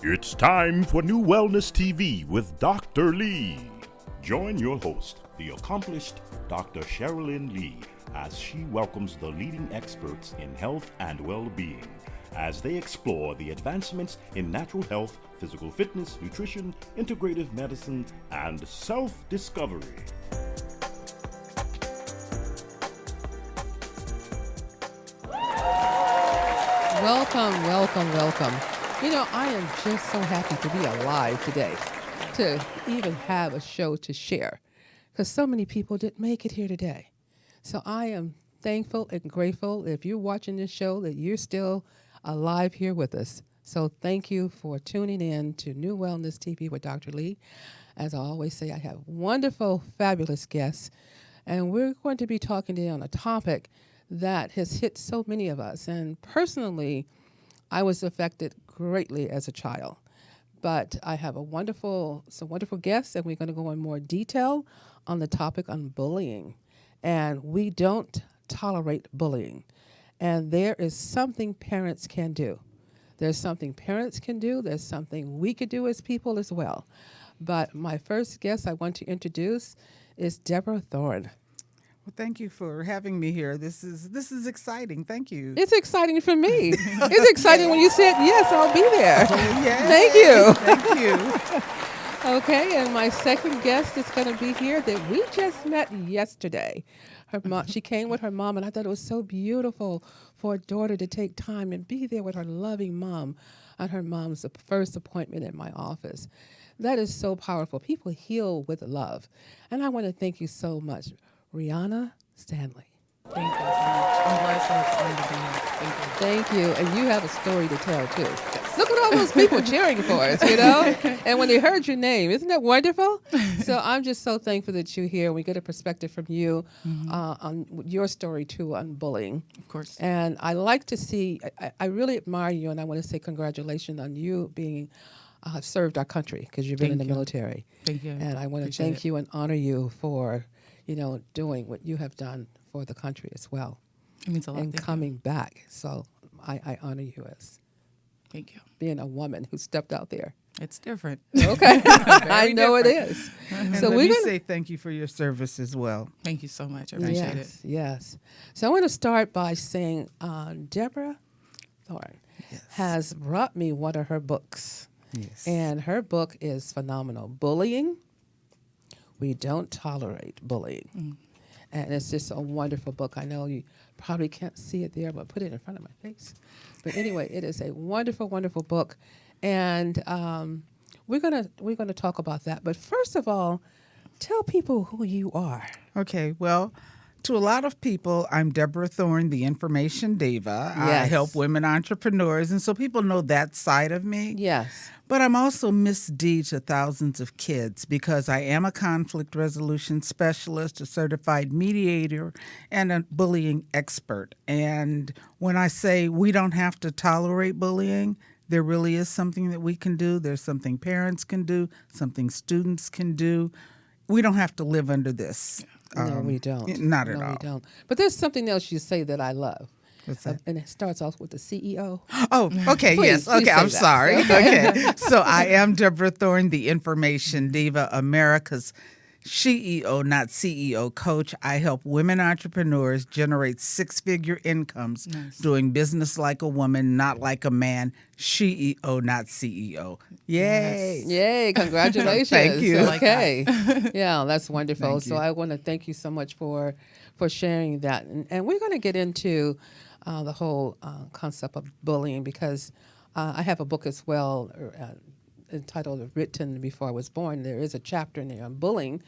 It's time for New Wellness TV with Dr. Lee. Join your host, the accomplished Dr. Sherilyn Lee, as she welcomes the leading experts in health and well-being as they explore the advancements in natural health, physical fitness, nutrition, integrative medicine, and self-discovery. Welcome. You know, I am just so happy to be alive today, to even have a show to share, because so many people didn't make it here today. So I am thankful and grateful if you're watching this show that you're still alive here with us. So thank you for tuning in to New Wellness TV with Dr. Lee. As I always say, I have wonderful, fabulous guests, and we're going to be talking today on a topic that has hit so many of us. And personally, I was affected greatly as a child. But I have some wonderful guests, and we're going to go in more detail on the topic on bullying. And we don't tolerate bullying. And there is something parents can do. There's something parents can do. There's something we could do as people as well. But my first guest I want to introduce is Deborah Thorne. Well, thank you for having me here. This is exciting. Thank you. It's exciting for me. It's exciting when you said, yes, I'll be there. Yay. Thank you. Thank you. Okay, and my second guest is going to be here that we just met yesterday. Her mom, she came with her mom, and I thought it was so beautiful for a daughter to take time and be there with her loving mom on her mom's first appointment in my office. That is so powerful. People heal with love. And I want to thank you so much, Rihanna Stanley. Thank you so much. I'm blessed and it's honored to be here. Thank you. And you have a story to tell, too. Look at all those people cheering for us, you know? And when they heard your name, isn't that wonderful? So I'm just so thankful that you're here. We get a perspective from you on your story, too, on bullying. Of course. And I like to see, I really admire you, and I want to say congratulations on you being served our country, because you've been in the military. Thank you. And I want to thank you and honor you for, doing what you have done for the country as well. It means a lot. And coming back. So I honor you as Thank you. being a woman who stepped out there. It's different. Okay. I know different. it is. And So let we're me gonna say thank you for your service as well. Thank you so much. I appreciate it. Yes. So I want to start by saying Deborah Thorne has brought me one of her books. Yes. And her book is phenomenal. Bullying. We Don't Tolerate Bullying. And it's just a wonderful book. I know you probably can't see it there, but put it in front of my face. But anyway, it is a wonderful, wonderful book. And we're gonna talk about that. But first of all, tell people who you are. Okay, well, to a lot of people, I'm Deborah Thorne, the information diva. I Yes. help women entrepreneurs, and so people know that side of me. Yes. But I'm also Miss D to thousands of kids because I am a conflict resolution specialist, a certified mediator, and a bullying expert. And when I say we don't have to tolerate bullying, there really is something that we can do. There's something parents can do, something students can do. We don't have to live under this. No, we don't. Not at no, all. we don't. But there's something else you say that I love. What's that? And it starts off with the CEO. Oh, okay, Please yes. Okay, say I'm that. sorry. Okay. So I am Deborah Thorne, the information diva, America's CEO, not CEO coach. I help women entrepreneurs generate six-figure incomes doing business like a woman, not like a man. CEO, not CEO. Yay. Yay, congratulations. Thank you. Okay. Yeah, that's wonderful. Thank So you. I want to thank you so much for sharing that. And we're going to get into the whole concept of bullying because I have a book as well entitled Written Before I Was Born. There is a chapter in there on bullying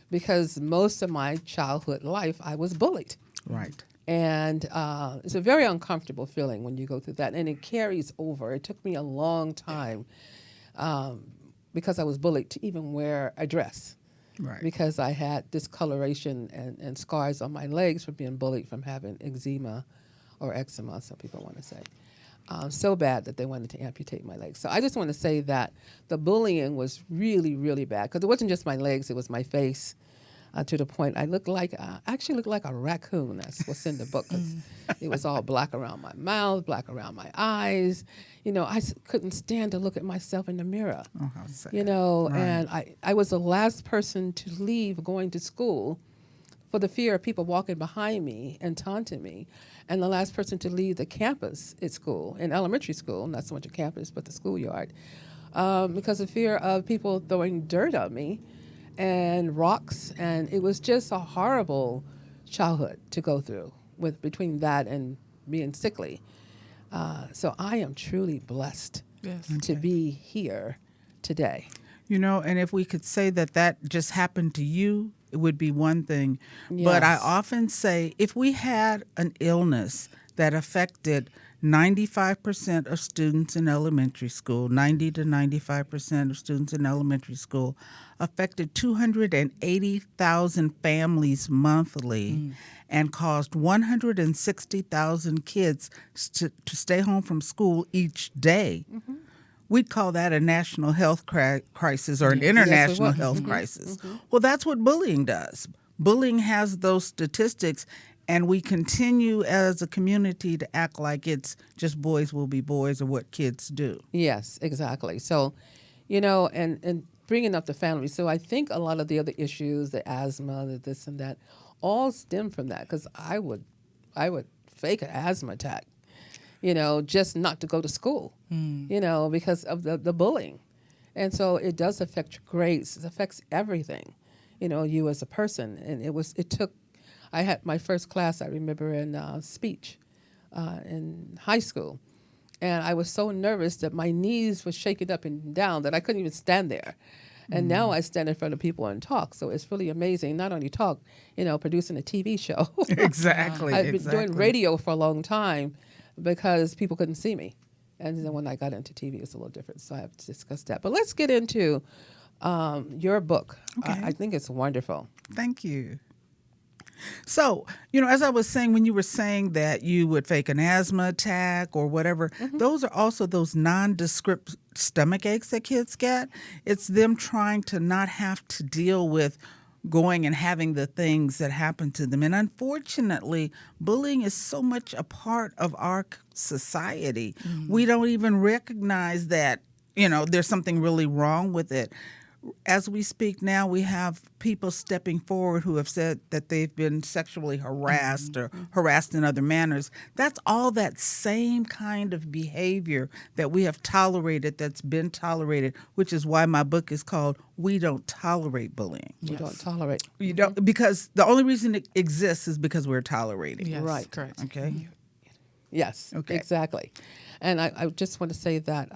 because most of my childhood life I was bullied. Right. And it's a very uncomfortable feeling when you go through that. And it carries over. It took me a long time because I was bullied to even wear a dress. Right. Because I had discoloration and scars on my legs from being bullied from having eczema or eczema, some people want to say. So bad that they wanted to amputate my legs. So I just want to say that the bullying was really, really bad because it wasn't just my legs, it was my face. to the point I actually looked like a raccoon. That's what's in the book. 'Cause it was all black around my mouth, black around my eyes. I couldn't stand to look at myself in the mirror. Oh, how sad. And Right. I was the last person to leave going to school for the fear of people walking behind me and taunting me, and the last person to leave the campus at school, in elementary school, not so much a campus, but the schoolyard, because of fear of people throwing dirt on me and rocks, and it was just a horrible childhood to go through between that and being sickly. So I am truly blessed Yes. to be here today. And if we could say that just happened to you, it would be one thing. But I Yes. often say if we had an illness that affected 95% of students in elementary school, 90 to 95% of students in elementary school, affected 280,000 families monthly, and caused 160,000 kids to stay home from school each day. We'd call that a national health crisis or an international would. health crisis. Well, that's what bullying does. Bullying has those statistics, and we continue as a community to act like it's just boys will be boys or what kids do. Yes, exactly. So, and bringing up the family. So I think a lot of the other issues, the asthma, the this and that, all stem from that. Because I would fake an asthma attack, just not to go to school, because of the bullying. And so it does affect your grades. It affects everything, you as a person. And I had my first class, I remember, in speech in high school. And I was so nervous that my knees were shaking up and down that I couldn't even stand there. And now I stand in front of people and talk. So it's really amazing. Not only talk, producing a TV show. Exactly. I've been doing radio for a long time because people couldn't see me. And then when I got into TV, it was a little different. So I have to discuss that. But let's get into your book. Okay. I think it's wonderful. Thank you. So, as I was saying, when you were saying that you would fake an asthma attack or whatever, those are also those nondescript stomach aches that kids get. It's them trying to not have to deal with going and having the things that happen to them. And unfortunately, bullying is so much a part of our society. We don't even recognize that, there's something really wrong with it. As we speak now, we have people stepping forward who have said that they've been sexually harassed or harassed in other manners. That's all that same kind of behavior that we have tolerated, that's been tolerated, which is why my book is called We Don't Tolerate Bullying. We don't tolerate. You don't, because the only reason it exists is because we're tolerating. Yes. Right. Correct. Okay. Yes, Okay. exactly. And I just want to say that,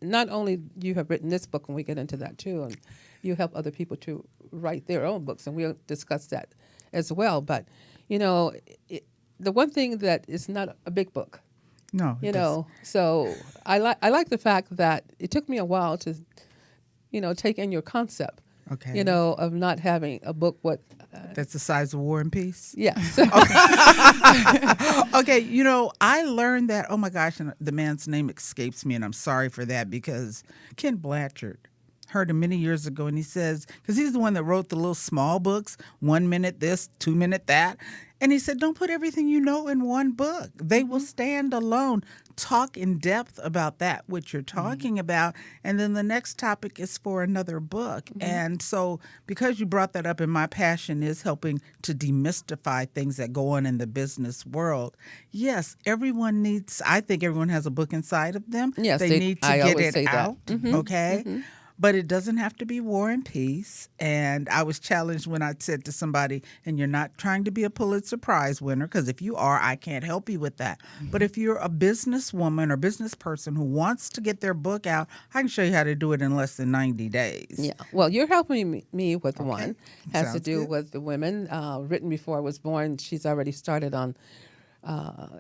not only you have written this book, and we get into that too, and you help other people to write their own books, and we'll discuss that as well. But, the one thing that is not a big book, No. so I like the fact that it took me a while to, take in your concept, Okay. of not having a book. That's the size of War and Peace. Yes. Okay, I learned that, oh my gosh, and the man's name escapes me, and I'm sorry for that, because Ken Blanchard heard him many years ago, and he says, because he's the one that wrote the little small books, 1 minute this, 2 minute that, and he said, don't put everything you know in one book. They will stand alone. Talk in depth about that, what you're talking about, and then the next topic is for another book. And so because you brought that up, and my passion is helping to demystify things that go on in the business world, yes, I think everyone has a book inside of them. Yes, they need to I get always it say that. out, okay? But it doesn't have to be War and Peace. And I was challenged when I said to somebody, and you're not trying to be a Pulitzer Prize winner, because if you are, I can't help you with that. But if you're a businesswoman or business person who wants to get their book out, I can show you how to do it in less than 90 days. Yeah. Well, you're helping me with one. Has to Sounds do good. with the women. Written before I was born. She's already started on.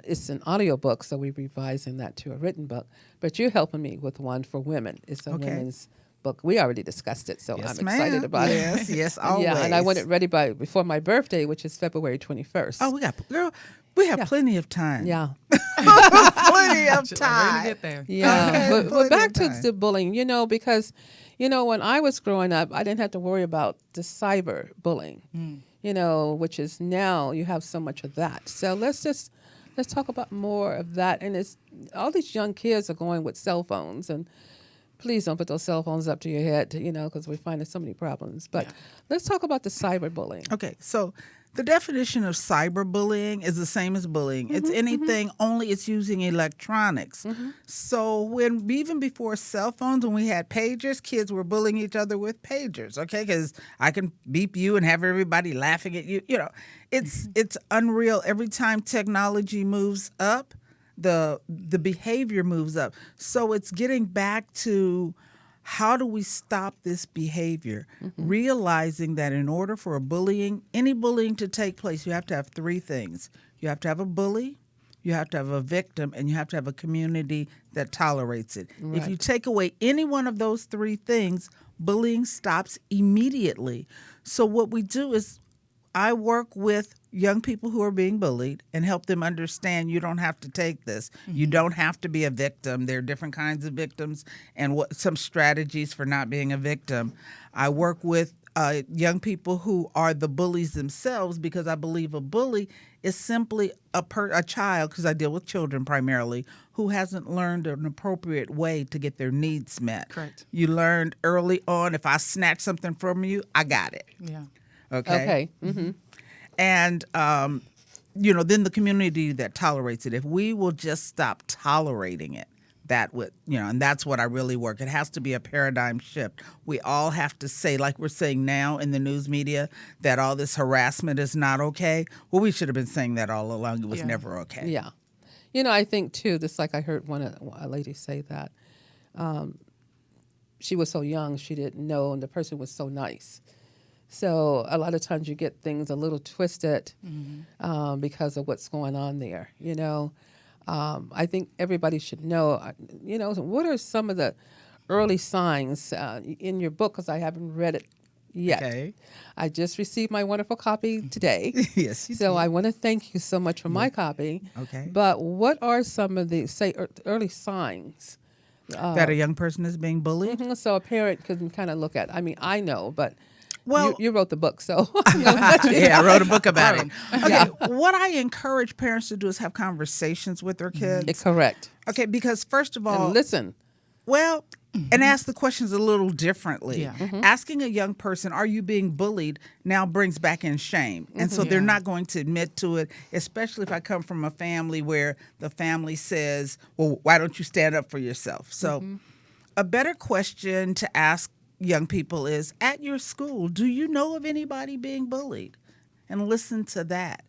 It's an audio book, so we're revising that to a written book. But you're helping me with one for women. It's a Okay. women's book. We already discussed it, so Yes, I'm excited ma'am. about Yes, it. yes, always. Yeah, and I want it ready before my birthday, which is February 21st. Oh, girl, We have Yeah. plenty of time. Yeah. Plenty of Ready to time. get there. Yeah, Okay, but plenty back of to time. the bullying, because, when I was growing up, I didn't have to worry about the cyber bullying, which is now you have so much of that. So let's talk about more of that. And it's all these young kids are going with cell phones, and please don't put those cell phones up to your head, because we're finding so many problems. But let's talk about the cyberbullying. Okay, so the definition of cyberbullying is the same as bullying. It's anything, only it's using electronics. So even before cell phones, when we had pagers, kids were bullying each other with pagers. Okay, because I can beep you and have everybody laughing at you. It's unreal. Every time technology moves up, the behavior moves up. So it's getting back to, how do we stop this behavior? Realizing that in order for any bullying to take place, you have to have three things. You have to have a bully, you have to have a victim, and you have to have a community that tolerates it. If you Right. take away any one of those three things, bullying stops immediately. So what we do is, I work with young people who are being bullied and help them understand you don't have to take this. You don't have to be a victim. There are different kinds of victims and some strategies for not being a victim. I work with young people who are the bullies themselves, because I believe a bully is simply a child, because I deal with children primarily, who hasn't learned an appropriate way to get their needs met. Correct. You learned early on, if I snatch something from you, I got it. Yeah. Okay. And then the community that tolerates it. If we will just stop tolerating it, that would, and that's what I really work. It has to be a paradigm shift. We all have to say, like we're saying now in the news media, that all this harassment is not okay. Well, we should have been saying that all along. It was Yeah. never okay. Yeah. I think too, this, like I heard a lady say that she was so young, she didn't know, and the person was so nice. So a lot of times you get things a little twisted because of what's going on there. I think everybody should know, what are some of the early signs in your book, because I haven't read it yet. Okay. I just received my wonderful copy today. Yes, you So did. I want to thank you so much for my copy. Okay. But what are some of the, early signs? That a young person is being bullied? So a parent can kind of look at. I mean, I know, but Well, you wrote the book, so yeah, I wrote a book about it. Okay, Yeah. what I encourage parents to do is have conversations with their kids. correct. Okay, because first of all, And listen. well, and ask the questions a little differently. Yeah. Asking a young person, "Are you being bullied?" now brings back in shame, and so they're Yeah. not going to admit to it. Especially if I come from a family where the family says, "Well, why don't you stand up for yourself?" So, a better question to ask young people is, at your school, do you know of anybody being bullied? And listen to that.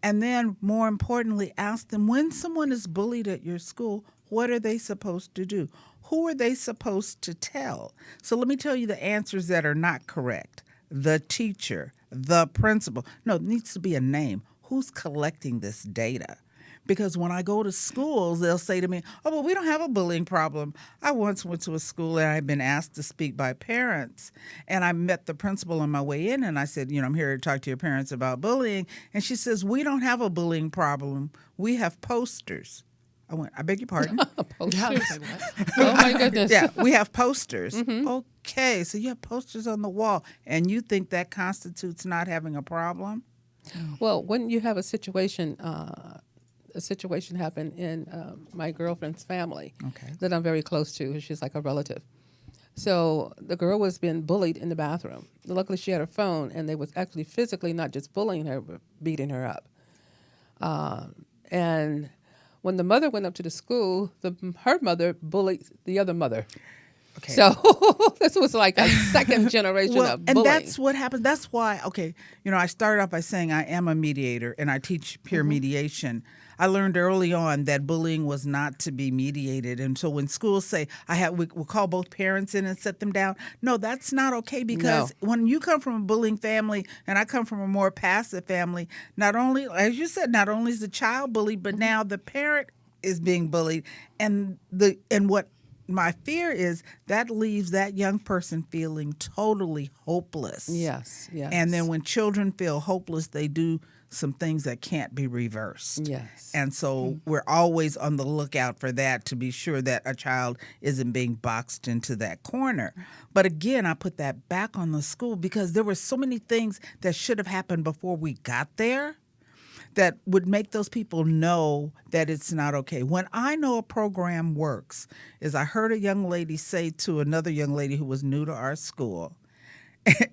And then, more importantly, ask them, when someone is bullied at your school, what are they supposed to do? Who are they supposed to tell? So let me tell you the answers that are not correct. The teacher, the principal. No, it needs to be a name. Who's collecting this data? Because when I go to schools, they'll say to me, "Oh, well, we don't have a bullying problem." I once went to a school and I'd been asked to speak by parents. And I met the principal on my way in and I said, "I'm here to talk to your parents about bullying." And she says, "We don't have a bullying problem. We have posters." I went, "I beg your pardon?" Yeah, I was like, what? Oh my goodness. Yeah, we have posters. Okay, so you have posters on the wall and you think that constitutes not having a problem? Well, when you have a situation happened in my girlfriend's family Okay. that I'm very close to. She's like a relative. So the girl was being bullied in the bathroom. Luckily, she had her phone, and they was actually physically not just bullying her, but beating her up. And when the mother went up to the school, her mother bullied the other mother. Okay. So this was like a second generation of and bullying. that's what happens. That's why, okay, I started off by saying I am a mediator and I teach peer mediation. I learned early on that bullying was not to be mediated. And so when schools say, we'll call both parents in and set them down. No, that's not okay, because when you come from a bullying family and I come from a more passive family, not only, as you said, not only is the child bullied, but now the parent is being bullied. And what my fear is that leaves that young person feeling totally hopeless. Yes, yes. And then when children feel hopeless, they do some things that can't be reversed. Yes. And so we're always on the lookout for that to be sure that a child isn't being boxed into that corner. But again, I put that back on the school because there were so many things that should have happened before we got there that would make those people know that it's not okay. When I know a program works, is I heard a young lady say to another young lady who was new to our school,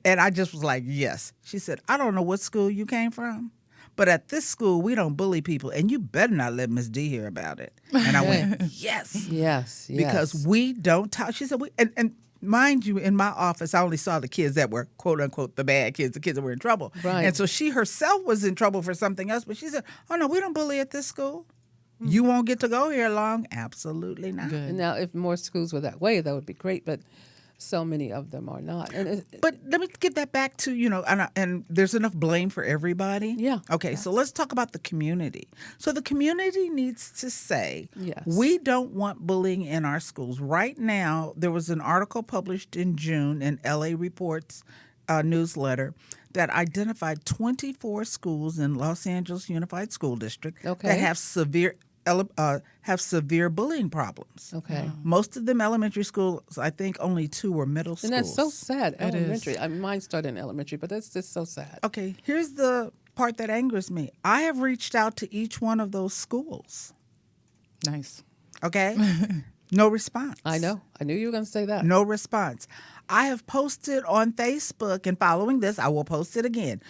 and I just was like, yes. She said, I don't know what school you came from, but at this school, we don't bully people, and you better not let Miss D hear about it. And I went, yes. Yes. Because we don't talk. She said, and mind you, in my office, I only saw the kids that were, quote unquote, the bad kids, the kids that were in trouble. Right. And so she herself was in trouble for something else, but she said, oh, no, we don't bully at this school. You won't get to go here long. Absolutely not. Good. And now, if more schools were that way, that would be great. But so many of them are not. And But let me get that back to, and there's enough blame for everybody. Yeah. Okay, so let's talk about the community. So the community needs to say, Yes. we don't want bullying in our schools. Right now, there was an article published in June in LA Reports newsletter that identified 24 schools in Los Angeles Unified School District Okay. that have severe bullying problems. okay. Most of them elementary schools. I think only 2 were middle schools. And that's so sad. It is. Elementary. I mean, mine started in elementary, but that's just so sad. Okay, here's the part that angers me. I have reached out to each one of those schools. Nice. Okay? No response. I know. I knew you were going to say that. No response. I have posted on Facebook, and following this, I will post it again,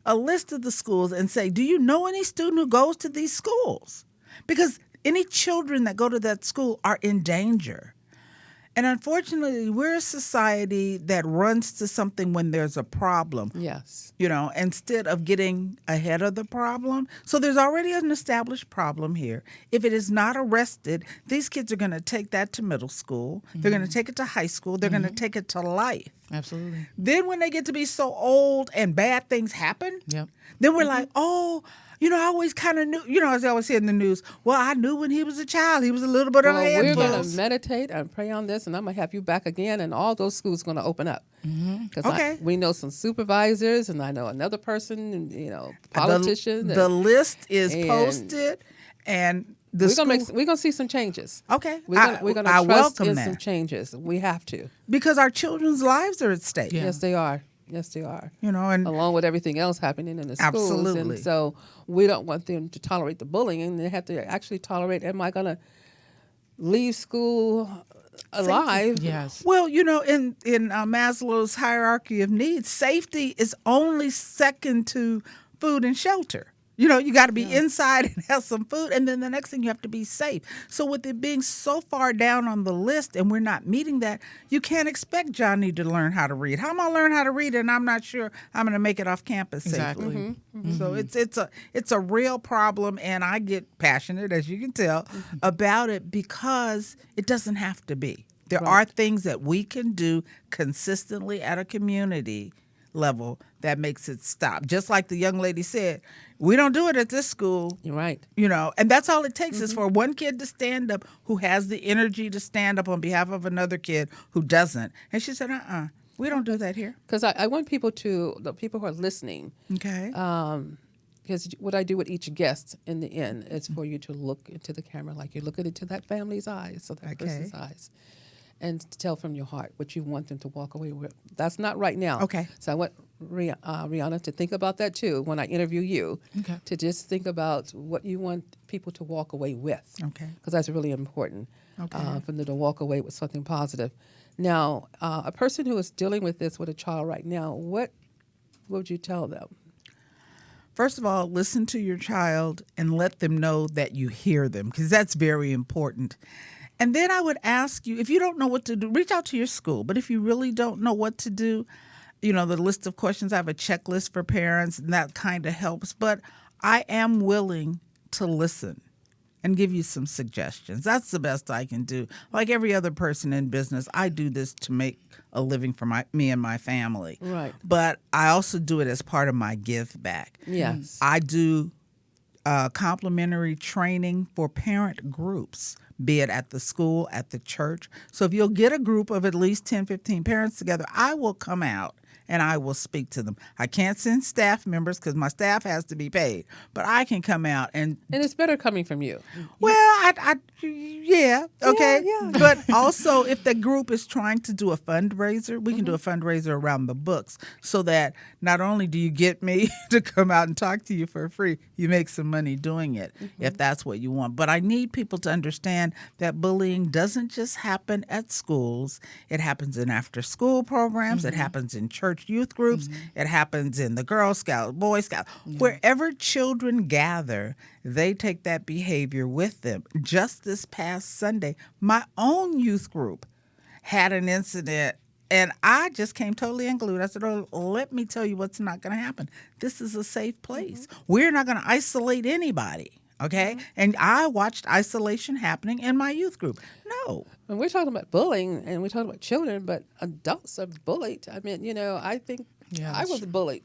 a list of the schools and say, do you know any student who goes to these schools? Because any children that go to that school are in danger. And unfortunately, we're a society that runs to something when there's a problem. Yes. Instead of getting ahead of the problem. So there's already an established problem here. If it is not arrested, these kids are going to take that to middle school. They're going to take it to high school. They're going to take it to life. Absolutely. Then when they get to be so old and bad things happen, Yep. then we're like, oh, I always kind of knew, as I always say in the news, well, I knew when he was a child, he was a little bit of a Well, we're going handful. to meditate and pray on this, and I'm going to have you back again, and all those schools going to open up. Because Okay. we know some supervisors, and I know another person, and, politician. The list is and posted, and the we're gonna see some changes. Okay. We're gonna I trust welcome in that. some changes. We have to. Because our children's lives are at stake. Yeah. Yes, they are. Yes, they are. And Along with everything else happening in the schools. Absolutely. And so we don't want them to tolerate the bullying, and they have to actually tolerate, am I going to leave school alive? Yes. well, in Maslow's hierarchy of needs, safety is only second to food and shelter. You got to be inside and have some food, and then the next thing you have to be safe. So with it being so far down on the list and we're not meeting that, you can't expect Johnny to learn how to read. How am I going to learn how to read and I'm not sure I'm going to make it off campus Exactly. safely? So it's a real problem, and I get passionate, as you can tell, about it because it doesn't have to be. There are things that we can do consistently at a community level that makes it stop. Just like the young lady said, we don't do it at this school. You're right. And that's all it takes is for one kid to stand up who has the energy to stand up on behalf of another kid who doesn't. And she said, we don't do that here. Because I want the people who are listening, Okay. because what I do with each guest in the end is for you to look into the camera like you're looking into that family's eyes or that Okay. person's eyes, and to tell from your heart what you want them to walk away with. That's not right now. Okay. So I want Rihanna to think about that too when I interview you. Okay. To just think about what you want people to walk away with. Okay. Because that's really important. Okay. For them to walk away with something positive. Now, a person who is dealing with this with a child right now, what would you tell them? First of all, listen to your child and let them know that you hear them, because that's very important. And then I would ask you, if you don't know what to do, reach out to your school. But if you really don't know what to do, the list of questions, I have a checklist for parents, and that kind of helps. But I am willing to listen and give you some suggestions. That's the best I can do. Like every other person in business, I do this to make a living for me and my family. Right. But I also do it as part of my give back. Yes. I do complimentary training for parent groups, be it at the school, at the church. So if you'll get a group of at least 10, 15 parents together, I will come out and I will speak to them. I can't send staff members because my staff has to be paid, but I can come out and it's better coming from you. well, yeah, okay. Yeah. But also, if the group is trying to do a fundraiser, we can do a fundraiser around the books so that not only do you get me to come out and talk to you for free, you make some money doing it if that's what you want. But I need people to understand that bullying doesn't just happen at schools. It happens in after-school programs. It happens in church youth groups. It happens in the Girl Scout, Boy Scout. Wherever children gather, they take that behavior with them. Just this past Sunday, my own youth group had an incident, and I just came totally unglued. I said, oh, let me tell you what's not going to happen. This is a safe place. We're not going to isolate anybody, okay? And I watched isolation happening in my youth group. No. And we're talking about bullying, and we're talking about children, but adults are bullied. I mean, I think Yeah, I that's was bullied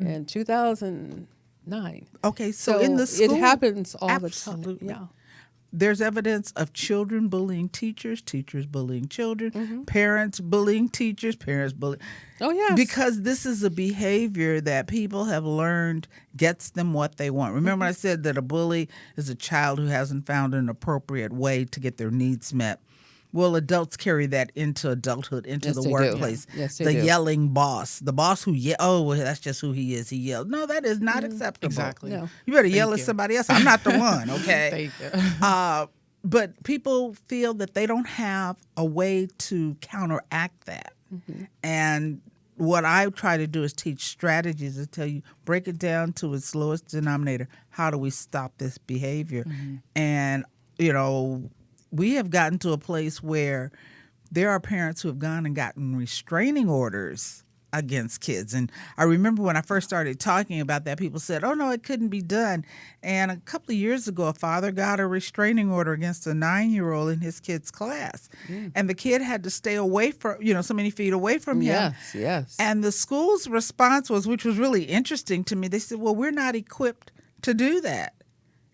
in 2009. Okay, so in the school, it happens all absolutely. the time. Yeah. There's evidence of children bullying teachers, teachers bullying children, parents bullying teachers, parents bullying. Oh, yes. Because this is a behavior that people have learned gets them what they want. Remember I said that a bully is a child who hasn't found an appropriate way to get their needs met. Well, adults carry that into adulthood, into Yes, the they do. workplace. Yes, they the do. yelling boss, the boss who oh, well, that's just who he is. He yelled. No, that is not acceptable. Exactly. No. You better yell Thank at you. somebody else. I'm not the one, okay? Thank you. But people feel that they don't have a way to counteract that. And what I try to do is teach strategies to tell you, break it down to its lowest denominator. How do we stop this behavior? And, we have gotten to a place where there are parents who have gone and gotten restraining orders against kids. And I remember when I first started talking about that, people said, oh, no, it couldn't be done. And a couple of years ago, a father got a restraining order against a 9-year-old in his kid's class. And the kid had to stay away from, so many feet away from him. Yes. And the school's response was, which was really interesting to me, they said, well, we're not equipped to do that.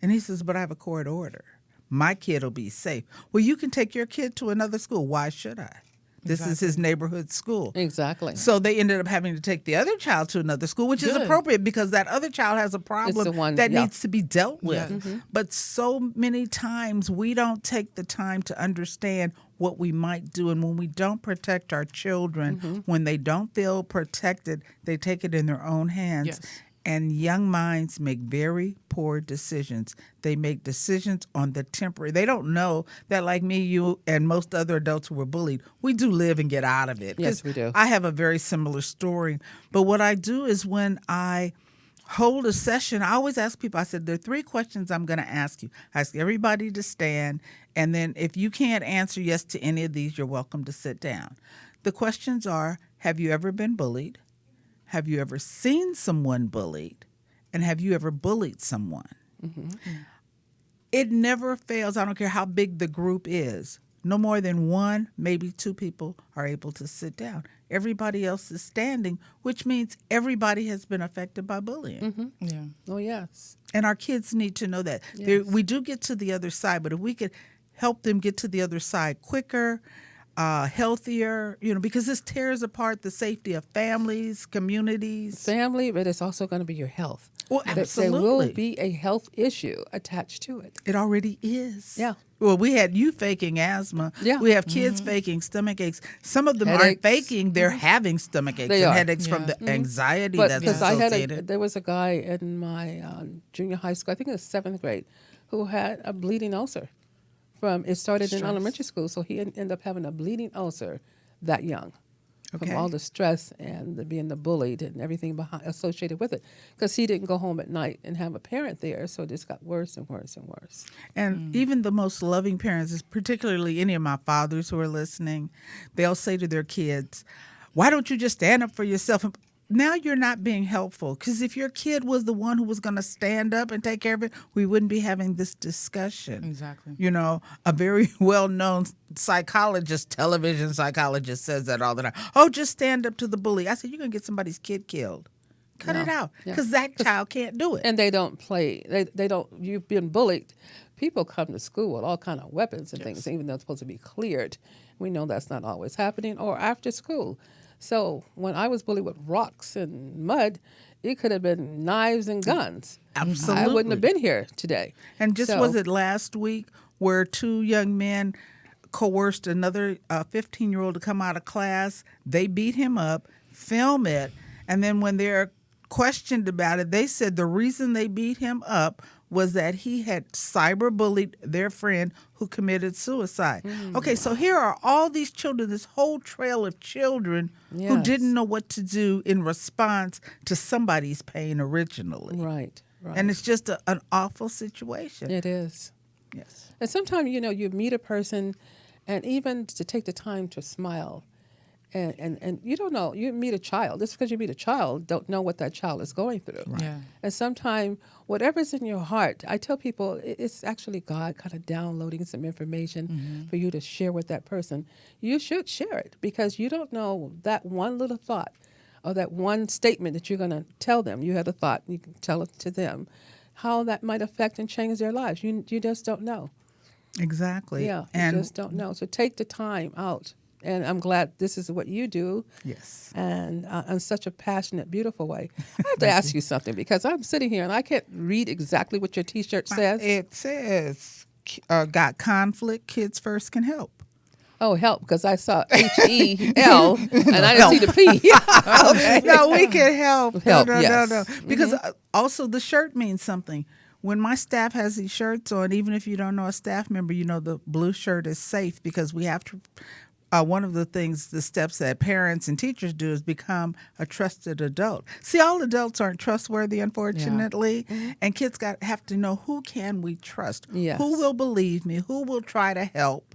And he says, but I have a court order. My kid will be safe. Well, you can take your kid to another school. Why should I? This is his neighborhood school. Exactly. So they ended up having to take the other child to another school, which is Good. appropriate because that other child has a problem one- that yeah. needs to be dealt with. Yeah. But so many times we don't take the time to understand what we might do. And when we don't protect our children, when they don't feel protected, they take it in their own hands. Yes. And young minds make very poor decisions. They make decisions on the temporary. They don't know that, like me, you, and most other adults who were bullied, we do live and get out of it. Yes, 'Cause we do. I have a very similar story. But what I do is when I hold a session, I always ask people, I said, there are 3 questions I'm going to ask you. I ask everybody to stand, and then if you can't answer yes to any of these, you're welcome to sit down. The questions are, have you ever been bullied? Have you ever seen someone bullied? And have you ever bullied someone? It never fails. I don't care how big the group is. No more than 1, maybe 2 people are able to sit down. Everybody else is standing, which means everybody has been affected by bullying. Yeah. Oh, yes. And our kids need to know that. Yes. We do get to the other side, but if we could help them get to the other side quicker, healthier, because this tears apart the safety of families, communities. Family, but it's also going to be your health. Well, There will absolutely. be a health issue attached to it. It already is. Yeah. Well, we had you faking asma. Yeah. We have kids faking stomach aches. Some of them aren't Headaches. faking; they're having stomach aches They and are. headaches from Yeah. the anxiety But that's because associated. there was a guy in my junior high school, I think it was 7th grade, who had a bleeding ulcer. It started in Stress. elementary school, so he ended up having a bleeding ulcer that young. Okay. From all the stress and being the bullied and everything associated with it, because he didn't go home at night and have a parent there, so it just got worse and worse and worse. And even the most loving parents, particularly any of my fathers who are listening, they'll say to their kids, why don't you just stand up for yourself? Now you're not being helpful, because if your kid was the one who was going to stand up and take care of it, we wouldn't be having this discussion. Exactly. A very well-known psychologist, television psychologist says that all the time. Oh, just stand up to the bully. I said, you're going to get somebody's kid killed. Cut it out, Yeah. because that child can't do it. And they don't play. They don't. You've been bullied. People come to school with all kind of weapons and things, even though it's supposed to be cleared. We know that's not always happening. Or after school, So when I was bullied with rocks and mud, it could have been knives and guns. I wouldn't Absolutely. have been here today. And just So- was it last week where two young men coerced another 15-year-old to come out of class? They beat him up, film it, and then when they're questioned about it, they said the reason they beat him up was that he had cyberbullied their friend who committed suicide. Okay, so here are all these children, this whole trail of children who Yes. didn't know what to do in response to somebody's pain originally. Right, right. And it's just an awful situation. It is. Yes. And sometimes, you meet a person, and even to take the time to smile, and you don't know, you meet a child. Just because you meet a child, don't know what that child is going through. Yeah. And sometimes, whatever's in your heart, I tell people it's actually God kind of downloading some information for you to share with that person. You should share it because you don't know that one little thought or that one statement that you're going to tell them. You had a thought, you can tell it to them, how that might affect and change their lives. You just don't know. Exactly. Yeah, And you just don't know. So take the time out. And I'm glad this is what you do. yes. And in such a passionate, beautiful way. I have to ask you something because I'm sitting here and I can't read exactly what your T-shirt says. It says, got conflict, kids first can help. Oh, help, because I saw H-E-L and I didn't see the P. Okay. No, we can help. Help, no, yes. no. Because also the shirt means something. When my staff has these shirts on, even if you don't know a staff member, you know the blue shirt is safe because we have to. One of the steps that parents and teachers do is become a trusted adult. See, all adults aren't trustworthy, unfortunately, and kids have to know who can we trust, Yes. who will believe me, who will try to help,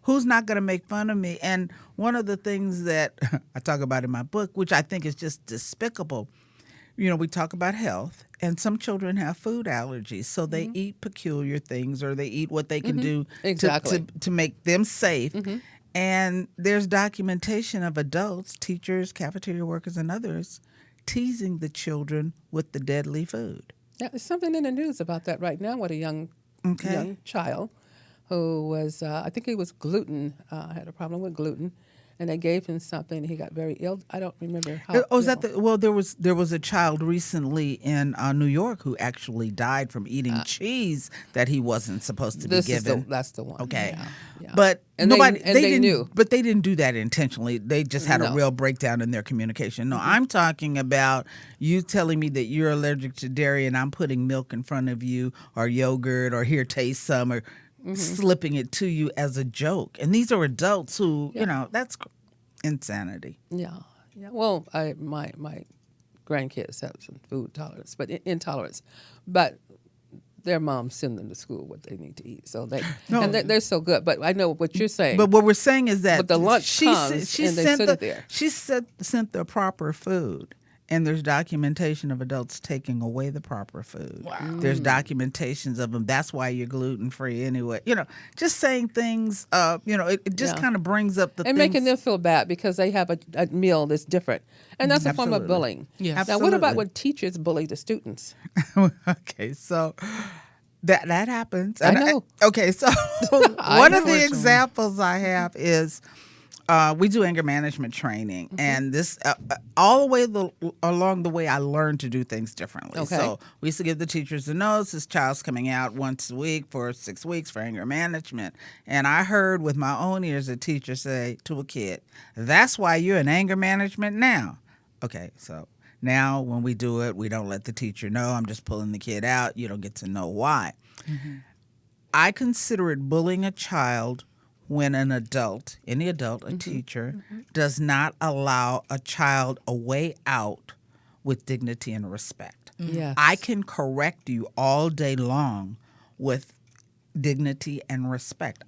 who's not going to make fun of me. And one of the things that I talk about in my book, which I think is just despicable, we talk about health, and some children have food allergies, so they eat peculiar things or they eat what they can do Exactly. to make them safe. And there's documentation of adults, teachers, cafeteria workers, and others teasing the children with the deadly food. Yeah, there's something in the news about that right now with a young child who was, I think he was had a problem with gluten, and they gave him something. And he got very ill. I don't remember how. Oh, is that there was a child recently in New York who actually died from eating cheese that he wasn't supposed to be given. That's the one. Okay. Yeah. But And nobody they didn't knew. But they didn't do that intentionally. They just had a No. real breakdown in their communication. No, I'm talking about you telling me that you're allergic to dairy and I'm putting milk in front of you or yogurt or here taste some or slipping it to you as a joke. And these are adults who, that's insanity. Yeah. Well, my grandkids have some food tolerance, but intolerance, but their moms send them to school what they need to eat, so they're so good. But I know what you're saying. But what we're saying is that But the lunch she comes and they sent sit the, it there. She sent the proper food. And there's documentation of adults taking away the proper food. Wow. There's documentations of them. That's why you're gluten free anyway. Just saying things. It just kind of brings up the and things. making them feel bad because they have a meal that's different, and that's a form of Absolutely. bullying. Yes. Now, what about Absolutely. when teachers bully the students? Okay, so that happens. I And know. okay, so I one of know. the examples I have is we do anger management training, and this all the way along the way, I learned to do things differently. Okay. So we used to give the teachers the notes. This child's coming out once a week for 6 weeks for anger management, and I heard with my own ears a teacher say to a kid, "That's why you're in anger management now." Okay, so now when we do it, we don't let the teacher know. I'm just pulling the kid out. You don't get to know why. I consider it bullying a child when an adult, any adult, a teacher, does not allow a child a way out with dignity and respect. Yes. I can correct you all day long with dignity and respect.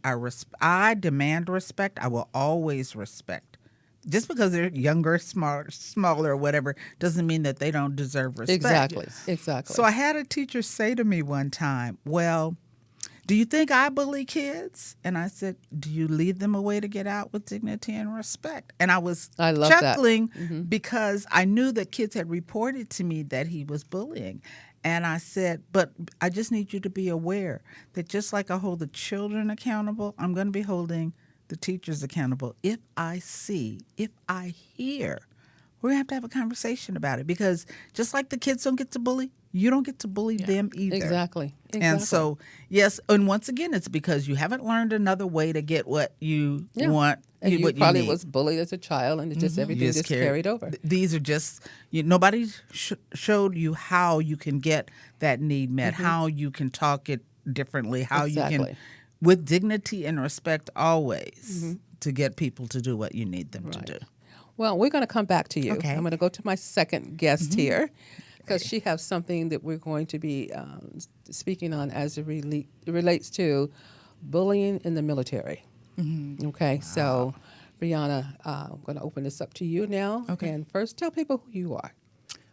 I demand respect. I will always respect. Just because they're younger, smaller, or whatever, doesn't mean that they don't deserve respect. Exactly. So I had a teacher say to me one time, "Well, do you think I bully kids?" And I said, "Do you lead them a way to get out with dignity and respect?" And I was I love that. chuckling because I knew that kids had reported to me that he was bullying. And I said, "But I just need you to be aware that just like I hold the children accountable, I'm going to be holding the teachers accountable. If I see, if I hear, we're going to have a conversation about it, because just like the kids don't get to bully, you don't get to bully them either. Exactly. And so, yes, and once again, it's because you haven't learned another way to get what you want. And you what probably need. was bullied as a child, and it just everything You just carried over. These are just, nobody showed you how you can get that need met, how you can talk it differently, how you Exactly. can, with dignity and respect always, to get people to do what you need them to do. Well, we're going to come back to you. Okay. I'm going to go to my second guest here, because she has something that we're going to be speaking on as it relates to bullying in the military. Okay, so Brianna, I'm going to open this up to you now. Okay. And first, tell people who you are.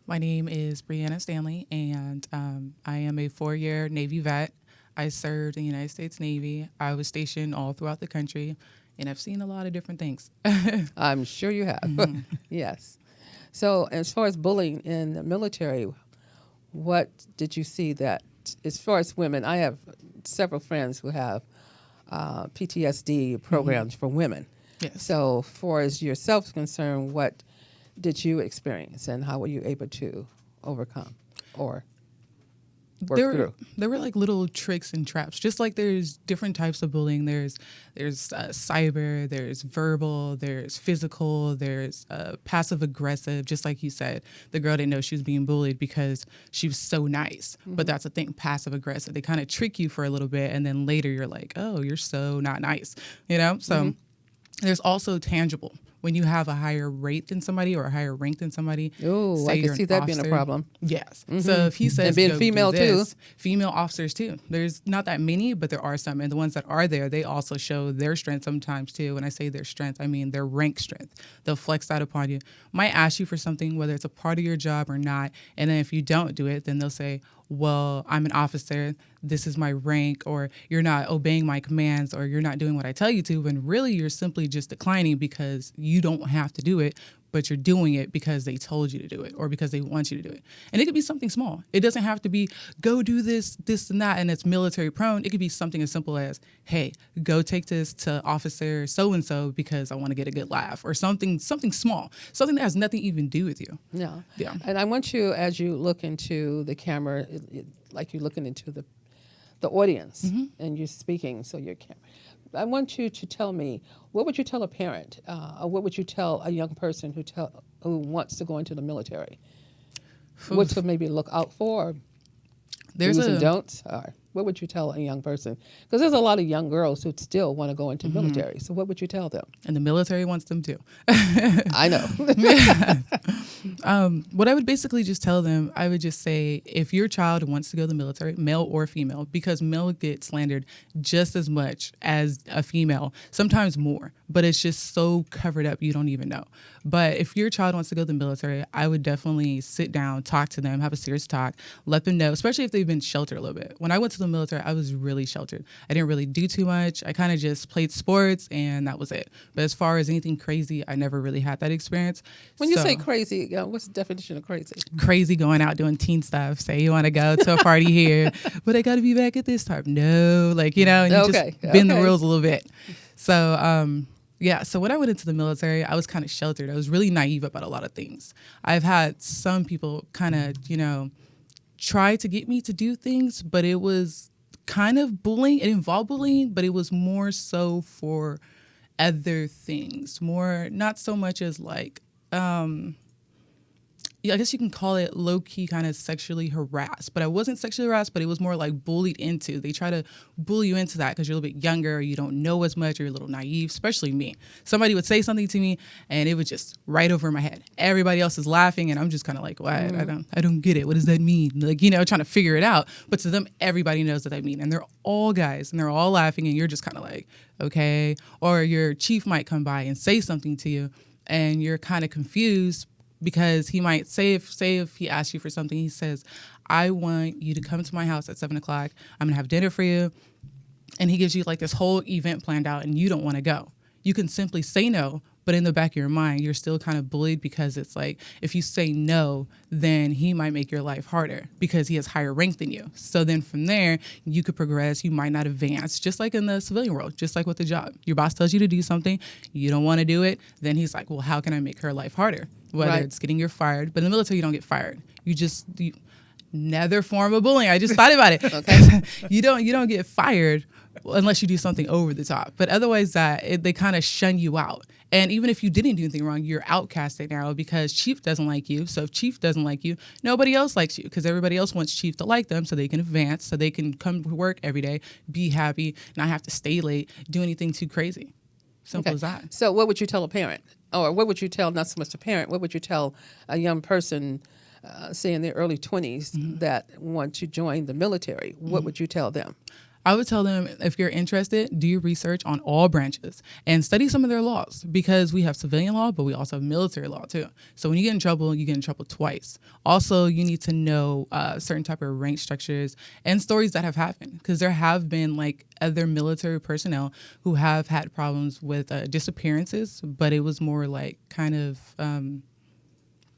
My name is Brianna Stanley, and I am a 4-year Navy vet. I served in the United States Navy. I was stationed all throughout the country, and I've seen a lot of different things. I'm sure you have. Yes. So as far as bullying in the military, what did you see that, as far as women, I have several friends who have PTSD programs for women. Yes. So far as yourself is concerned, what did you experience, and how were you able to overcome or work through? There were like little tricks and traps. Just like there's different types of bullying. There's cyber, there's verbal, there's physical, there's passive aggressive. Just like you said, the girl didn't know she was being bullied because she was so nice. But that's the thing, passive aggressive. They kind of trick you for a little bit, and then later you're like, oh, you're so not nice, So there's also tangible. When you have a higher rate than somebody or a higher rank than somebody. Oh, say I you're can see an that being a officer. problem. Yes. So if he says, And being "Go do female, too." this," female officers too. There's not that many, but there are some. And the ones that are there, they also show their strength sometimes too. When I say their strength, I mean their rank strength. They'll flex that upon you. Might ask you for something, whether it's a part of your job or not. And then if you don't do it, then they'll say, well, I'm an officer, this is my rank, or you're not obeying my commands, or you're not doing what I tell you to, when really you're simply just declining because you don't have to do it, but you're doing it because they told you to do it, or because they want you to do it. And it could be something small. It doesn't have to be, go do this, this, and that, and it's military prone. It could be something as simple as, hey, go take this to officer so-and-so because I want to get a good laugh, or something small, something that has nothing to even do with you. Yeah. Yeah. And I want you, as you look into the camera, like you're looking into the audience and you're speaking, so you're I want you to tell me, what would you tell a parent, or what would you tell a young person who wants to go into the military? What to maybe look out for? There's Do's and don'ts? Or what would you tell a young person? Because there's a lot of young girls who still want to go into military. So what would you tell them? and the military wants them too. I know. What I would basically just tell them, I would just say, if your child wants to go to the military, male or female, because male gets slandered just as much as a female, sometimes more, but it's just so covered up you don't even know. But if your child wants to go to the military, I would definitely sit down, talk to them, have a serious talk, let them know, especially if they've been sheltered a little bit. When I went to the military, I was really sheltered. I didn't really do too much. I kind of just played sports and that was it. But as far as anything crazy, I never really had that experience. When you So- say crazy, what's the definition of crazy? crazy going out doing teen stuff. Say you want to go to a party here, but I got to be back at this time. No, and you Okay, just bend the okay. rules a little bit. So, yeah. So when I went into the military, I was kind of sheltered. I was really naive about a lot of things. I've had some people kind of, try to get me to do things, but it was kind of bullying. It involved bullying, but it was more so for other things. More, not so much as like, I guess you can call it low-key kind of sexually harassed, but I wasn't sexually harassed, but it was more like bullied into. They try to bully you into that because you're a little bit younger, or you don't know as much, or you're a little naive, especially me. Somebody would say something to me and it would just right over my head. Everybody else is laughing and I'm just kind of like, what? I don't get it. What does that mean? Like, trying to figure it out. But to them, everybody knows what that means. And they're all guys and they're all laughing and you're just kind of like, okay. Or your chief might come by and say something to you and you're kind of confused, because he might say, if he asks you for something, he says, I want you to come to my house at 7:00. I'm going to have dinner for you. And he gives you like this whole event planned out and you don't want to go. You can simply say no, But in the back of your mind, you're still kind of bullied because it's like, if you say no, then he might make your life harder because he has higher rank than you. So then from there, you could progress. You might not advance, just like in the civilian world, just like with the job. Your boss tells you to do something, you don't want to do it. Then he's like, well, how can I make her life harder? Whether Right. it's getting you fired. But in the military, you don't get fired. Another form of bullying. I just thought about it. Okay. you don't get fired unless you do something over the top. But otherwise, they kind of shun you out. And even if you didn't do anything wrong, you're outcasted now because Chief doesn't like you. So if Chief doesn't like you, nobody else likes you because everybody else wants Chief to like them so they can advance, so they can come to work every day, be happy, not have to stay late, do anything too crazy. Simple as that. So what would you tell a parent? Or what would you tell, not so much a parent, what would you tell a young person, say in their early 20s, that want to join the military? What would you tell them? I would tell them, if you're interested, do your research on all branches and study some of their laws, because we have civilian law, but we also have military law too. So when you get in trouble, you get in trouble twice. Also, you need to know certain type of rank structures and stories that have happened, because there have been like other military personnel who have had problems with disappearances, but it was more like kind of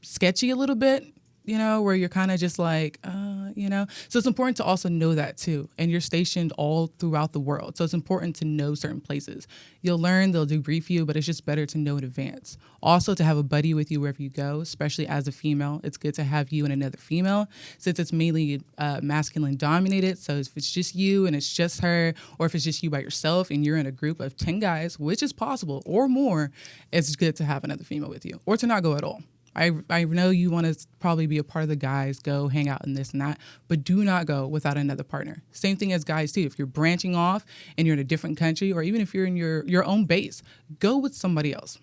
sketchy a little bit. Where you're kind of just like, So it's important to also know that too. And you're stationed all throughout the world. So it's important to know certain places. You'll learn, they'll debrief you, but it's just better to know in advance. Also to have a buddy with you wherever you go, especially as a female. It's good to have you and another female, since it's mainly masculine dominated. So if it's just you and it's just her, or if it's just you by yourself and you're in a group of 10 guys, which is possible, or more, it's good to have another female with you, or to not go at all. I know you want to probably be a part of the guys, go hang out and this and that, but do not go without another partner. Same thing as guys too. If you're branching off and you're in a different country, or even if you're in your own base, go with somebody else.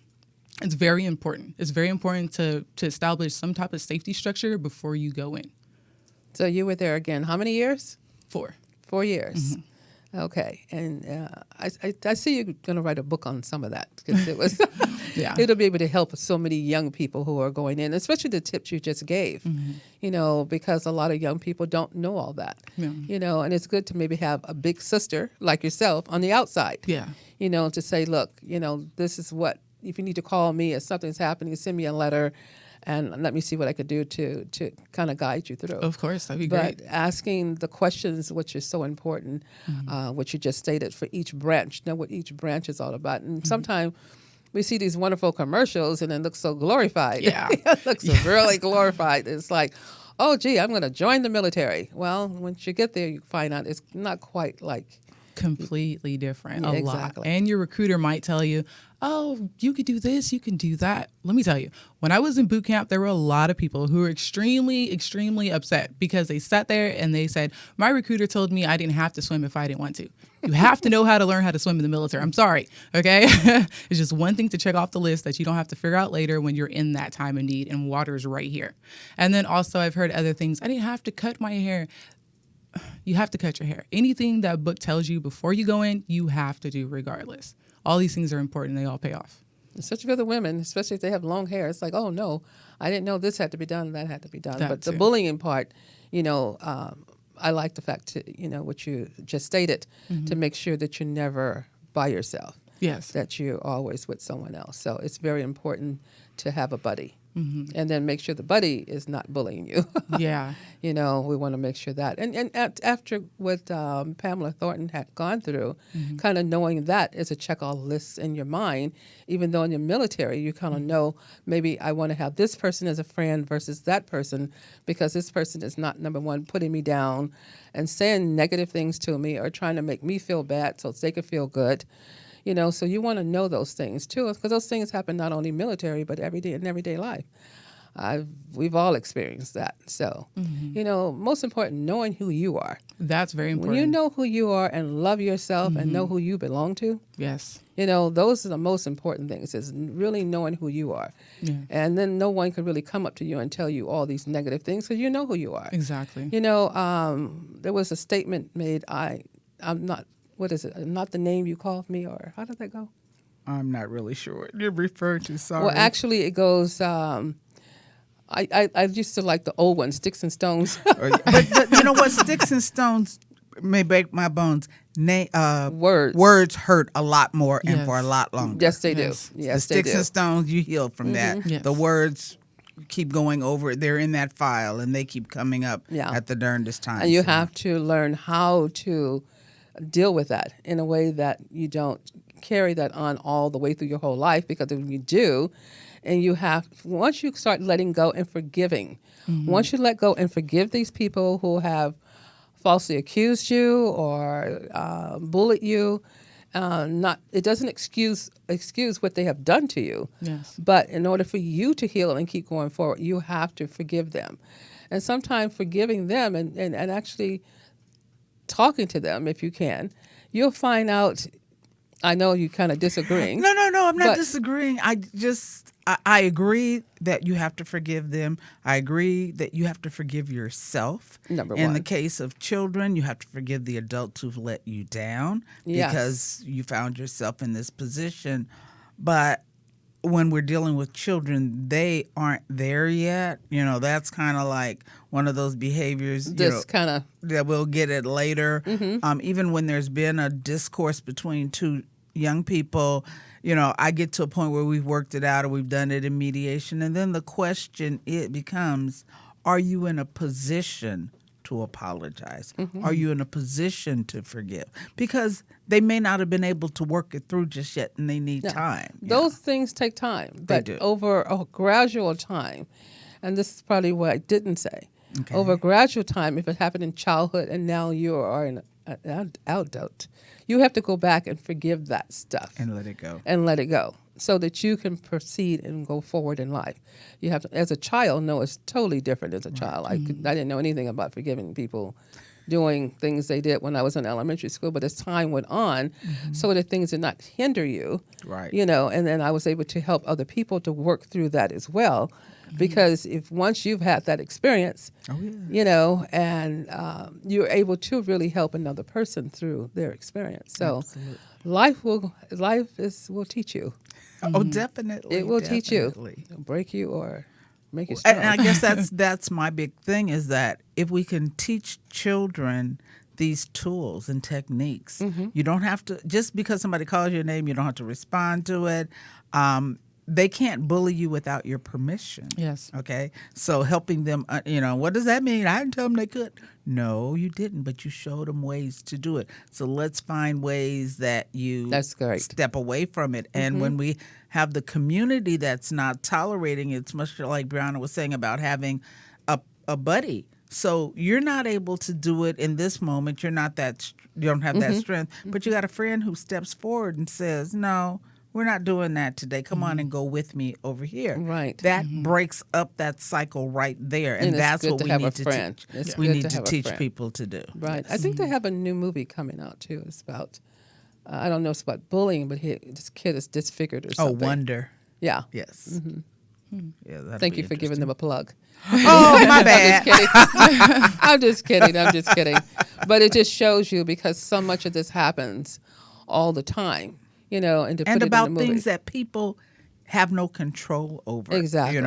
It's very important. It's very important to establish some type of safety structure before you go in. So you were there again, how many years? 4. 4 years. Mm-hmm. Okay. And I see you're going to write a book on some of that, because it was, Yeah. it'll be able to help so many young people who are going in, especially the tips you just gave, because a lot of young people don't know all that, Yeah. and it's good to maybe have a big sister like yourself on the outside, Yeah. to say, look, this is what, if you need to call me if something's happening, send me a letter and let me see what I could do to kind of guide you through. Of course, that'd be great. But asking the questions, which is so important, which you just stated, for each branch, know what each branch is all about. And sometimes we see these wonderful commercials and it looks so glorified. Yeah. It looks really glorified. It's like, oh, gee, I'm going to join the military. Well, once you get there, you find out it's not quite like. Completely different, Yeah, a exactly. lot. And your recruiter might tell you, oh, you could do this, you can do that. Let me tell you, when I was in boot camp, there were a lot of people who were extremely, extremely upset because they sat there and they said, my recruiter told me I didn't have to swim if I didn't want to. You have to know how to learn how to swim in the military. I'm sorry, okay? It's just one thing to check off the list that you don't have to figure out later when you're in that time of need and water is right here. And then also I've heard other things. I didn't have to cut my hair. You have to cut your hair. Anything that book tells you before you go in, you have to do regardless. All these things are important. They all pay off. Especially for the women, especially if they have long hair. It's like, oh, no, I didn't know this had to be done and that had to be done. That But the too. bullying part, I like the fact, what you just stated, to make sure that you're never by yourself, Yes. that you're always with someone else. So it's very important to have a buddy. And then make sure the buddy is not bullying you. Yeah. We want to make sure that. And after what Pamela Thornton had gone through, kind of knowing that is a check-off list in your mind, even though in your military, you kind of know, maybe I want to have this person as a friend versus that person, because this person is not, number one, putting me down and saying negative things to me or trying to make me feel bad so they can feel good. So you want to know those things too, because those things happen not only military, but in everyday life. We've all experienced that. So, most important, knowing who you are. That's very important. When you know who you are and love yourself and know who you belong to, Yes. those are the most important things, is really knowing who you are. Yeah. And then no one can really come up to you and tell you all these negative things, because you know who you are. Exactly. There was a statement made, I'm not, what is it? Not the name you called me, or how did that go? I'm not really sure what you're referring to. Sorry. Well, actually, it goes. I used to like the old ones, Sticks and Stones. but you know what? Sticks and Stones may break my bones. Words. Words hurt a lot more and Yes. for a lot longer. Yes, they Yes. do. Yes, the they sticks do. and stones, you heal from that. Yes. The words keep going over. They're in that file, and they keep coming up Yeah. at the darndest time. And you So, have to learn how to deal with that in a way that you don't carry that on all the way through your whole life, because if you do, and you have, once you start letting go and forgiving, once you let go and forgive these people who have falsely accused you or bullied you, it doesn't excuse what they have done to you. Yes. But in order for you to heal and keep going forward, you have to forgive them. And sometimes forgiving them and actually talking to them, if you can, you'll find out. I know you kind of disagreeing. No, I'm not But- disagreeing. I agree that you have to forgive them. I agree that you have to forgive yourself. Number In one. the case of children, you have to forgive the adults who've let you down Yes. because you found yourself in this position. But when we're dealing with children, they aren't there yet. That's kind of like one of those behaviors. This kind of That we'll get it later. Even when there's been a discourse between two young people, I get to a point where we've worked it out or we've done it in mediation. And then the question, it becomes, are you in a position to apologize? Are you in a position to forgive? Because they may not have been able to work it through just yet, and they need time. those things take time, but do. over a gradual time, and this is probably what I didn't say. Okay. Over a gradual time, if it happened in childhood and now you are an adult, you have to go back and forgive that stuff And let it go. and let it go, so that you can proceed and go forward in life. You have to, as a child, know it's totally different as a child. I didn't know anything about forgiving people doing things they did when I was in elementary school, but as time went on, so that things did not hinder you, Right. and then I was able to help other people to work through that as well, because if once you've had that experience, Oh, yeah. and you're able to really help another person through their experience. So life will teach you. Oh, definitely. It will teach you. definitely. It'll break you or make you strong. And I guess that's my big thing, is that if we can teach children these tools and techniques, you don't have to, just because somebody calls your name, you don't have to respond to it. They can't bully you without your permission. Yes. Okay. So helping them, what does that mean? I didn't tell them they could. No, you didn't, but you showed them ways to do it. So let's find ways that you That's great. step away from it. And when we have the community that's not tolerating it, it's much like Brianna was saying about having a buddy. So you're not able to do it in this moment. You don't have that strength, but you got a friend who steps forward and says, no, we're not doing that today. Come on and go with me over here. Right. That breaks up that cycle right there. And it's that's good what to we have a need to friend. teach. It's We good need to to have a teach friend. people to do. Right. I think they have a new movie coming out too. It's about, I don't know, it's about bullying, but this kid is disfigured or Oh, something. Wonder. Yeah. Yes. Yeah, that'd Thank be you for giving them a plug. Oh, my I'm bad. just kidding. I'm just kidding. But it just shows you, because so much of this happens all the time, and to put And it about in the movie. things that people have no control over. Exactly.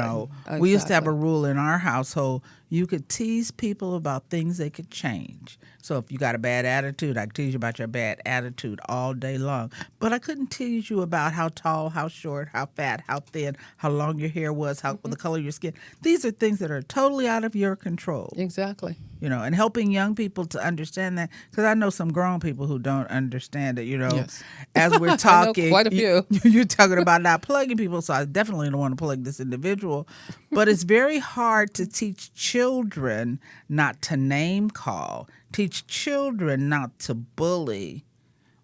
We used to have a Exactly. rule in our household. You could tease people about things they could change. So if you got a bad attitude, I could tease you about your bad attitude all day long. But I couldn't tease you about how tall, how short, how fat, how thin, how long your hair was, how the color of your skin. These are things that are totally out of your control. Exactly. And helping young people to understand that, because I know some grown people who don't understand it, Yes. as we're talking. quite a few. You're talking about not plugging people, so I definitely don't want to plug this individual. But it's very hard to teach children not to name call, teach children not to bully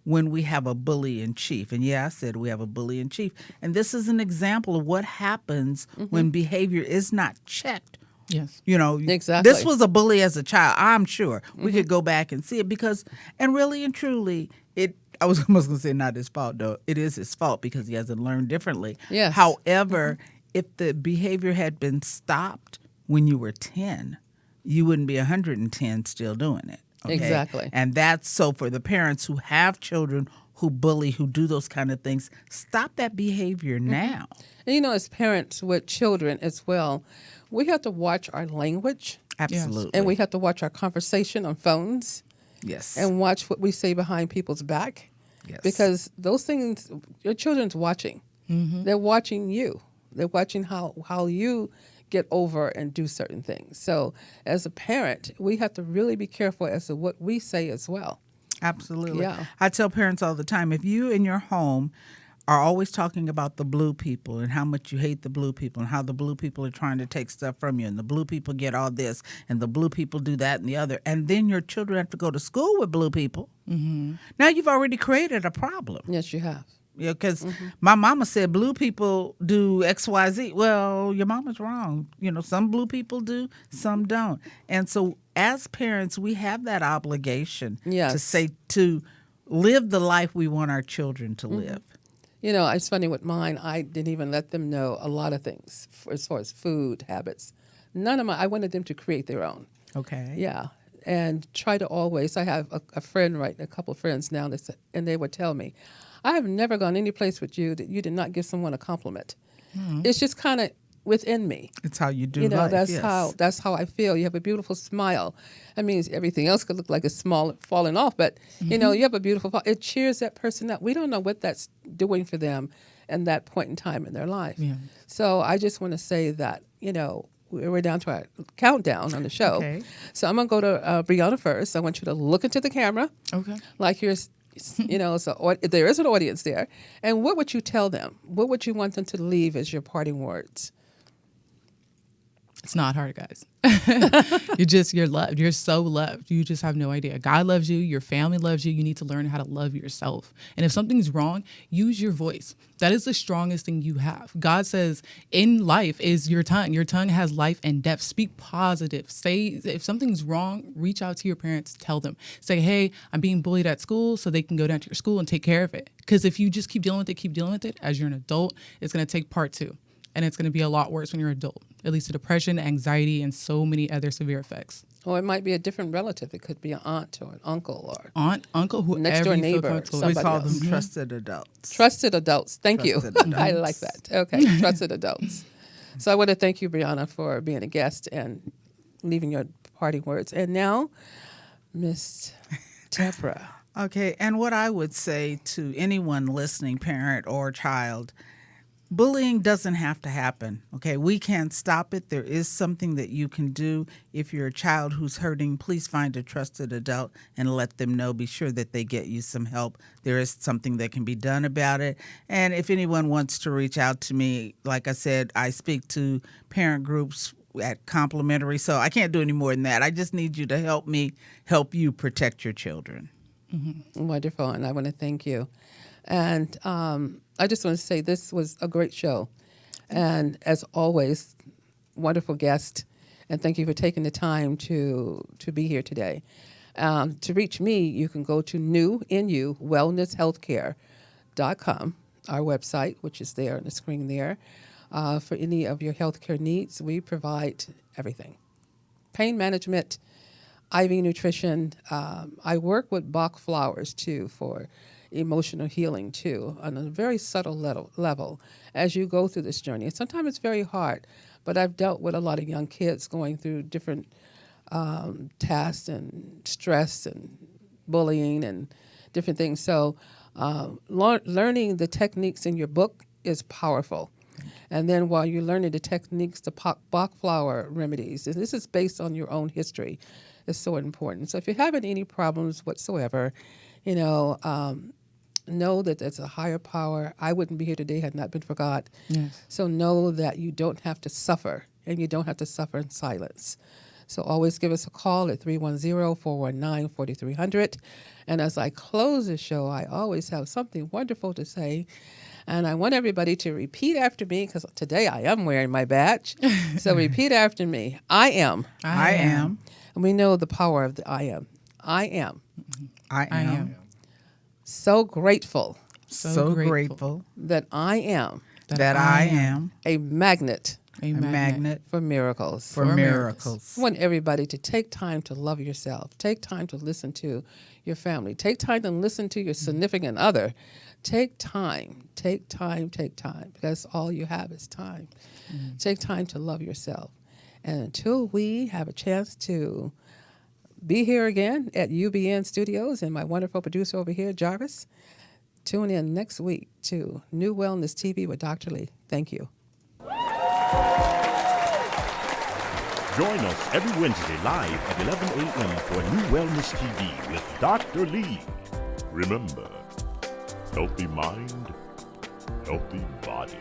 when we have a bully in chief. And yeah, I said we have a bully in chief. And this is an example of what happens when behavior is not checked. Yes. Exactly. This was a bully as a child, I'm sure. We could go back and see it and really and truly, I was almost going to say not his fault, though. It is his fault because he hasn't learned differently. Yes. However, if the behavior had been stopped when you were 10, you wouldn't be 110 still doing it. Okay? Exactly. And that's so for the parents who have children who bully, who do those kind of things, stop that behavior now. And as parents with children as well, we have to watch our language, Absolutely. and we have to watch our conversation on phones. Yes. and watch what we say behind people's back. Yes. Because those things, your children's watching. They're watching you. They're watching how you get over and do certain things. So as a parent, we have to really be careful as to what we say as well. Absolutely. Yeah. I tell parents all the time, if you in your home are always talking about the blue people and how much you hate the blue people and how the blue people are trying to take stuff from you and the blue people get all this and the blue people do that and the other, and then your children have to go to school with blue people, now you've already created a problem. Yes, you have. Yeah, because my mama said blue people do X, Y, Z. Well, your mama's wrong. You know, some blue people do, some don't. And so as parents, we have that obligation Yes. to live the life we want our children to live. You know, it's funny with mine, I didn't even let them know a lot of things as far as food habits. I wanted them to create their own. Okay. Yeah. And try to always, I have a friend, right, a couple of friends now, and they would tell me, I have never gone any place with you that you did not give someone a compliment. It's just kind of within me. It's how you do You know, life. that's yes. that's how I feel. You have a beautiful smile. That means everything else could look like it's small falling off, but you know, you have a beautiful. It cheers that person up. We don't know what that's doing for them, in that point in time in their life. Yeah. So I just want to say that we're down to our countdown on the show. Okay. So I'm gonna go to Brianna first. I want you to look into the camera, Okay. like you're. So there is an audience there. And what would you tell them? What would you want them to leave as your parting words? It's not hard, guys. You're loved. You're so loved. You just have no idea. God loves you. Your family loves you. You need to learn how to love yourself. And if something's wrong, use your voice. That is the strongest thing you have. God says in life is your tongue. Your tongue has life and depth. Speak positive. Say, if something's wrong, reach out to your parents. Tell them. Say, hey, I'm being bullied at school, so they can go down to your school and take care of it. Because if you just keep dealing with it, as you're an adult, it's going to take part 2. And it's going to be a lot worse when you're an adult. It leads to depression, anxiety, and so many other severe effects. Or it might be a different relative. It could be an aunt or an uncle or Aunt, uncle, whoever Next door you feel neighbor, comfortable We with. somebody call else. them trusted adults. trusted adults. Thank you. Trusted I adults. like that. Okay, trusted adults. So I want to thank you, Brianna, for being a guest and leaving your parting words. And now, Miss Deborah. Okay, and what I would say to anyone listening, parent or child, bullying doesn't have to happen. Okay, we can't stop it. There is something that you can do. If you're a child who's hurting, please find a trusted adult and let them know. Be sure that they get you some help. There is something that can be done about it. And if anyone wants to reach out to me, like I said, I speak to parent groups at complimentary, so I can't do any more than that. I just need you to help me help you protect your children. Wonderful, and I want to thank you. And I just want to say this was a great show. And as always, wonderful guest. And thank you for taking the time to be here today. To reach me, you can go to newwellnesshealthcare.com, our website, which is there on the screen there. For any of your healthcare needs, we provide everything. Pain management, IV nutrition. I work with Bach flowers, too, for emotional healing, too, on a very subtle level as you go through this journey. And sometimes it's very hard, but I've dealt with a lot of young kids going through different tasks and stress and bullying and different things. So learning the techniques in your book is powerful. And then while you're learning the techniques, the Bach flower remedies, and this is based on your own history, is so important. So if you're having any problems whatsoever, know that there's a higher power. I wouldn't be here today had not been for God. Yes. So know that you don't have to suffer, and you don't have to suffer in silence. So always give us a call at 310-419-4300. And as I close the show, I always have something wonderful to say. And I want everybody to repeat after me, because today I am wearing my badge. So repeat after me. I am. I am. And we know the power of the I am. I am I am. so grateful So grateful that I am that I am a magnet a a magnet for miracles. for miracles. I want everybody to take time to love yourself. Take time to listen to your family. Take time to listen to your significant other. Take time, because all you have is time. Take time to love yourself. And until we have a chance to be here again at UBN Studios and my wonderful producer over here, Jarvis. Tune in next week to New Wellness TV with Dr. Lee. Thank you. Join us every Wednesday live at 11 a.m. for New Wellness TV with Dr. Lee. Remember, healthy mind, healthy body.